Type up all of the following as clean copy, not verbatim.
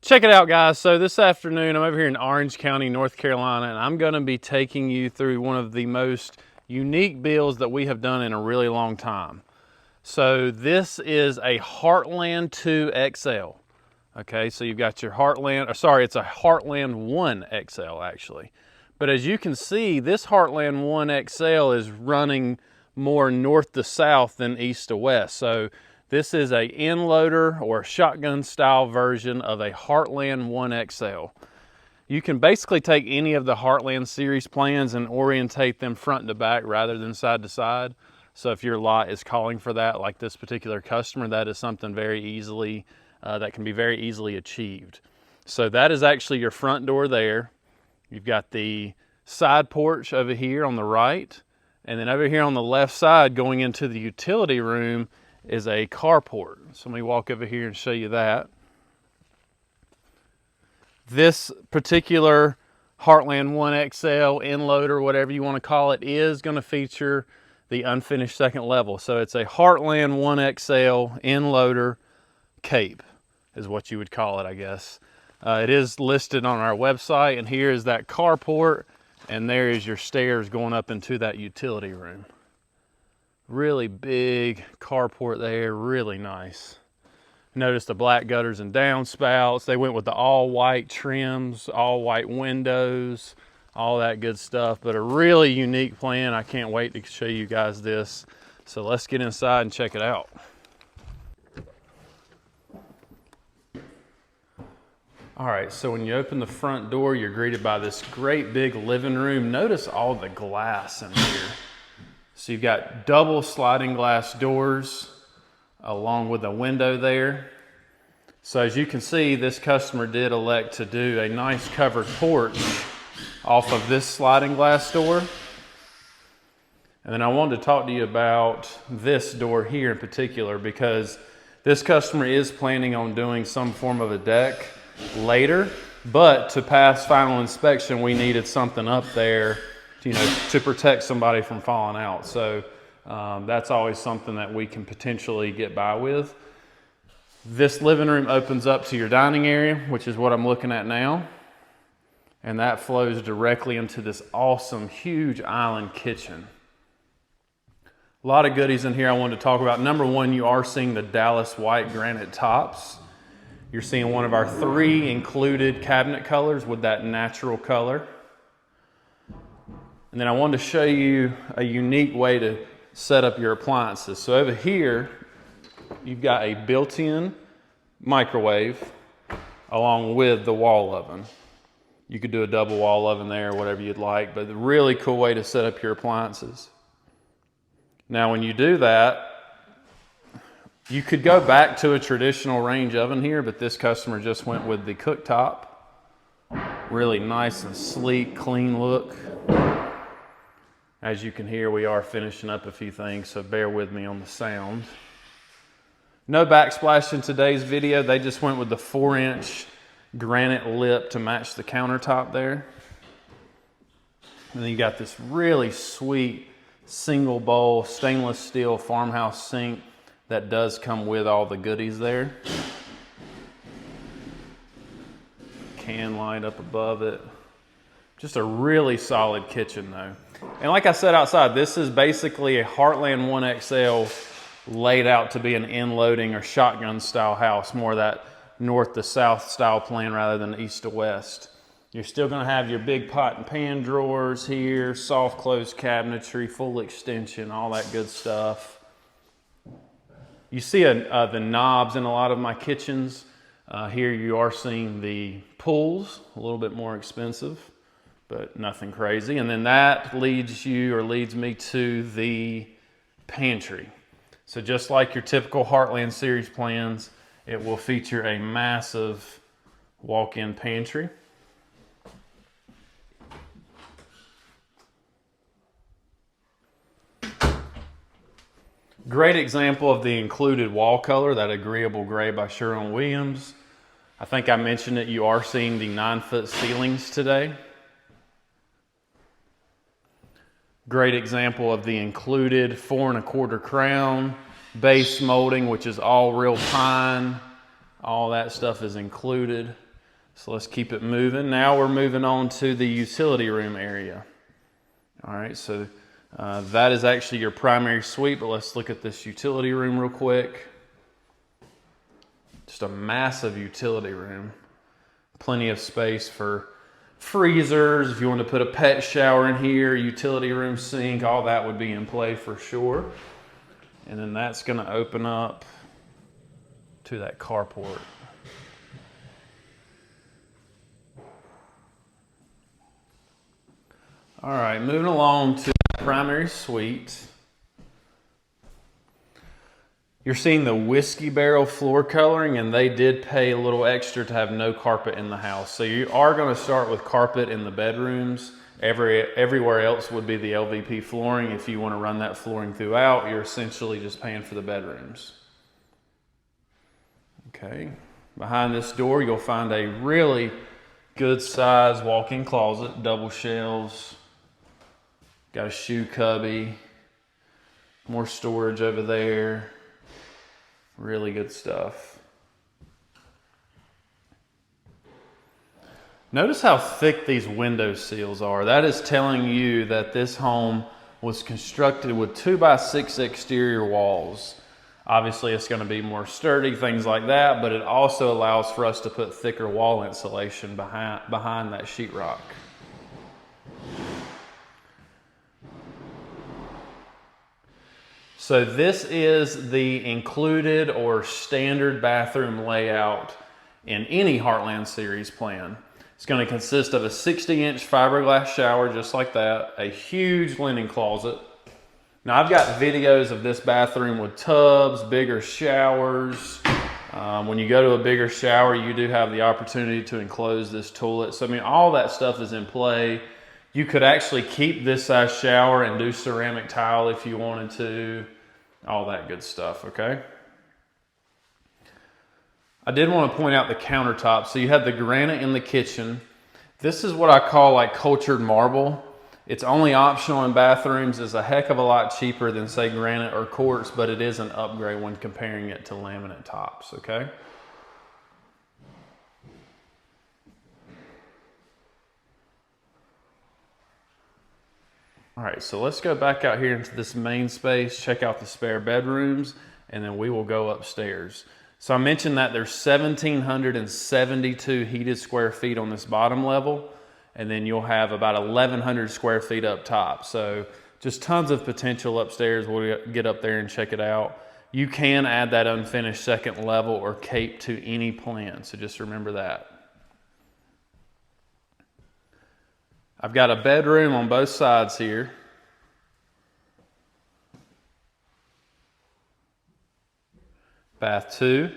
Check it out, guys. So this afternoon I'm over here in Orange County, North Carolina, and I'm going to be taking you through one of the most unique builds that we have done in a really long time. So this is a Heartland 2 XL. Okay, so you've got your Heartland, it's a Heartland 1 XL actually. But as you can see, this Heartland 1 XL is running more north to south than east to west. So this is a end loader or shotgun style version of a Heartland 1 XL. You can basically take any of the Heartland series plans and orientate them front to back rather than side to side. So if your lot is calling for that, like this particular customer, that is something very easily, that can be very easily achieved. So that is actually your front door there. You've got the side porch over here on the right. And then over here on the left side going into the utility room is a carport. So let me walk over here and show you that. This particular Heartland 1 XL end loader, whatever you want to call it, is going to feature the unfinished second level. So it's a Heartland 1 XL end loader cape is what you would call it, I guess. It is listed on our website, and here is that carport, and there is your stairs going up into that utility room. Really big carport there, really nice. Notice the black gutters and downspouts. They went with the all white trims, all white windows, all that good stuff, but a really unique plan. I can't wait to show you guys this. So let's get inside and check it out. All right, so when you open the front door, you're greeted by this great big living room. Notice all the glass in here. So you've got double sliding glass doors along with a window there. So as you can see, this customer did elect to do a nice covered porch off of this sliding glass door. And then I wanted to talk to you about this door here in particular, because this customer is planning on doing some form of a deck later, but to pass final inspection, we needed something up there, to protect somebody from falling out. So that's always something that we can potentially get by with. This living room opens up to your dining area, which is what I'm looking at now. And that flows directly into this awesome, huge island kitchen. A lot of goodies in here I wanted to talk about. Number one, you are seeing the Dallas white granite tops. You're seeing one of our 3 included cabinet colors with that natural color. And then I wanted to show you a unique way to set up your appliances. So over here, you've got a built-in microwave along with the wall oven. You could do a double wall oven there, whatever you'd like, but a really cool way to set up your appliances. Now, when you do that, you could go back to a traditional range oven here, but this customer just went with the cooktop. Really nice and sleek, clean look. As you can hear, we are finishing up a few things, so bear with me on the sound. No backsplash in today's video. They just went with the 4-inch granite lip to match the countertop there. And then you got this really sweet single bowl stainless steel farmhouse sink that does come with all the goodies there. Can light up above it. Just a really solid kitchen though. And like I said outside, this is basically a Heartland 1 XL laid out to be an end loading or shotgun style house, more that north to south style plan rather than east to west. You're still going to have your big pot and pan drawers here, soft close cabinetry, full extension, all that good stuff. You see the knobs in a lot of my kitchens. Here you are seeing the pulls, a little bit more expensive, but nothing crazy. And then that leads me to the pantry. So just like your typical Heartland series plans, it will feature a massive walk-in pantry. Great example of the included wall color, that agreeable gray by Sherwin-Williams. I think I mentioned it, you are seeing the 9-foot ceilings today. Great example of the included 4 1/4 crown, base molding, which is all real pine. All that stuff is included. So let's keep it moving. Now we're moving on to the utility room area. All right, so that is actually your primary suite, but let's look at this utility room real quick. Just a massive utility room. Plenty of space for freezers. If you want to put a pet shower in here, utility room sink, all that would be in play for sure. And then that's going to open up to that carport. All right, moving along to the primary suite. You're seeing the whiskey barrel floor coloring, and they did pay a little extra to have no carpet in the house. So you are going to start with carpet in the bedrooms. Everywhere else would be the LVP flooring. If you want to run that flooring throughout, you're essentially just paying for the bedrooms. Okay, behind this door, you'll find a really good size walk-in closet, double shelves. Got a shoe cubby, more storage over there. Really good stuff. Notice how thick these window sills are. That is telling you that this home was constructed with 2x6 exterior walls. Obviously, it's going to be more sturdy, things like that, but it also allows for us to put thicker wall insulation behind that sheetrock. So this is the included or standard bathroom layout in any Heartland Series plan. It's going to consist of a 60-inch fiberglass shower just like that, a huge linen closet. Now I've got videos of this bathroom with tubs, bigger showers. When you go to a bigger shower, you do have the opportunity to enclose this toilet. So I mean, all that stuff is in play. You could actually keep this size shower and do ceramic tile if you wanted to. All that good stuff, okay? I did want to point out the countertop. So you have the granite in the kitchen. This is what I call like cultured marble. It's only optional in bathrooms. It's a heck of a lot cheaper than say granite or quartz, but it is an upgrade when comparing it to laminate tops, okay? All right, so let's go back out here into this main space, check out the spare bedrooms, and then we will go upstairs. So I mentioned that there's 1,772 heated square feet on this bottom level, and then you'll have about 1,100 square feet up top. So just tons of potential upstairs. We'll get up there and check it out. You can add that unfinished second level or cape to any plan, so just remember that. I've got a bedroom on both sides here. Bath 2.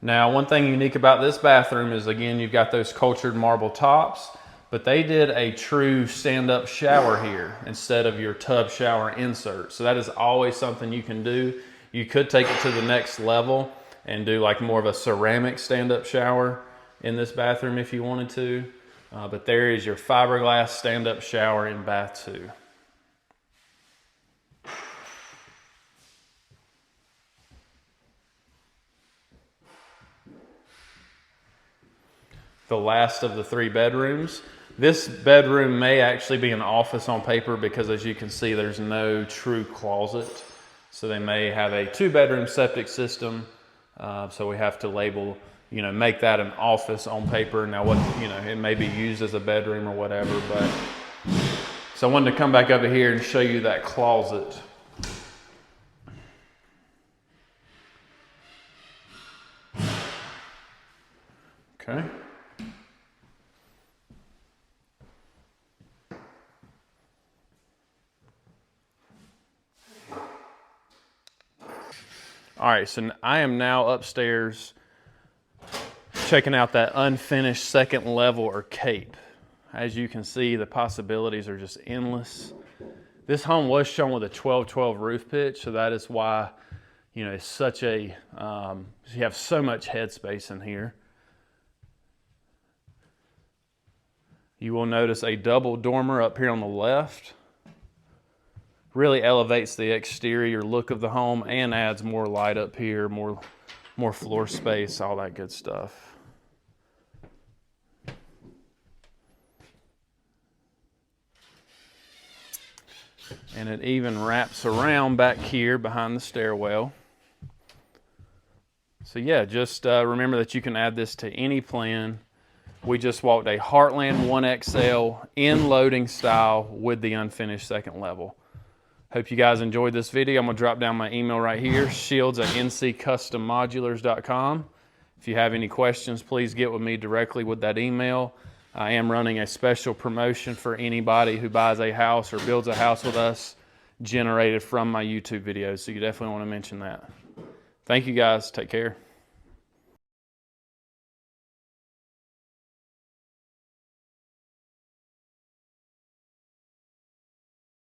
Now, one thing unique about this bathroom is, again, you've got those cultured marble tops, but they did a true stand-up shower here instead of your tub shower insert. So that is always something you can do. You could take it to the next level and do like more of a ceramic stand-up shower in this bathroom if you wanted to. But there is your fiberglass stand-up shower in bath 2. The last of the 3 bedrooms. This bedroom may actually be an office on paper because, as you can see, there's no true closet. So they may have a 2-bedroom septic system. So we have to label, make that an office on paper. Now it may be used as a bedroom or whatever, but so I wanted to come back over here and show you that closet. Okay. All right, so I am now upstairs checking out that unfinished second level or cape. As you can see, the possibilities are just endless. This home was shown with a 12-12 roof pitch, so that is why, it's such a, you have so much headspace in here. You will notice a double dormer up here on the left. Really elevates the exterior look of the home and adds more light up here, more floor space, all that good stuff. And it even wraps around back here behind the stairwell. So yeah, just remember that you can add this to any plan. We just walked a Heartland 1XL in loading style with the unfinished second level. Hope you guys enjoyed this video. I'm gonna drop down my email right here, shields@nccustomodulars.com. If you have any questions, please get with me directly with that email. I am running a special promotion for anybody who buys a house or builds a house with us generated from my YouTube videos. So you definitely want to mention that. Thank you guys. Take care.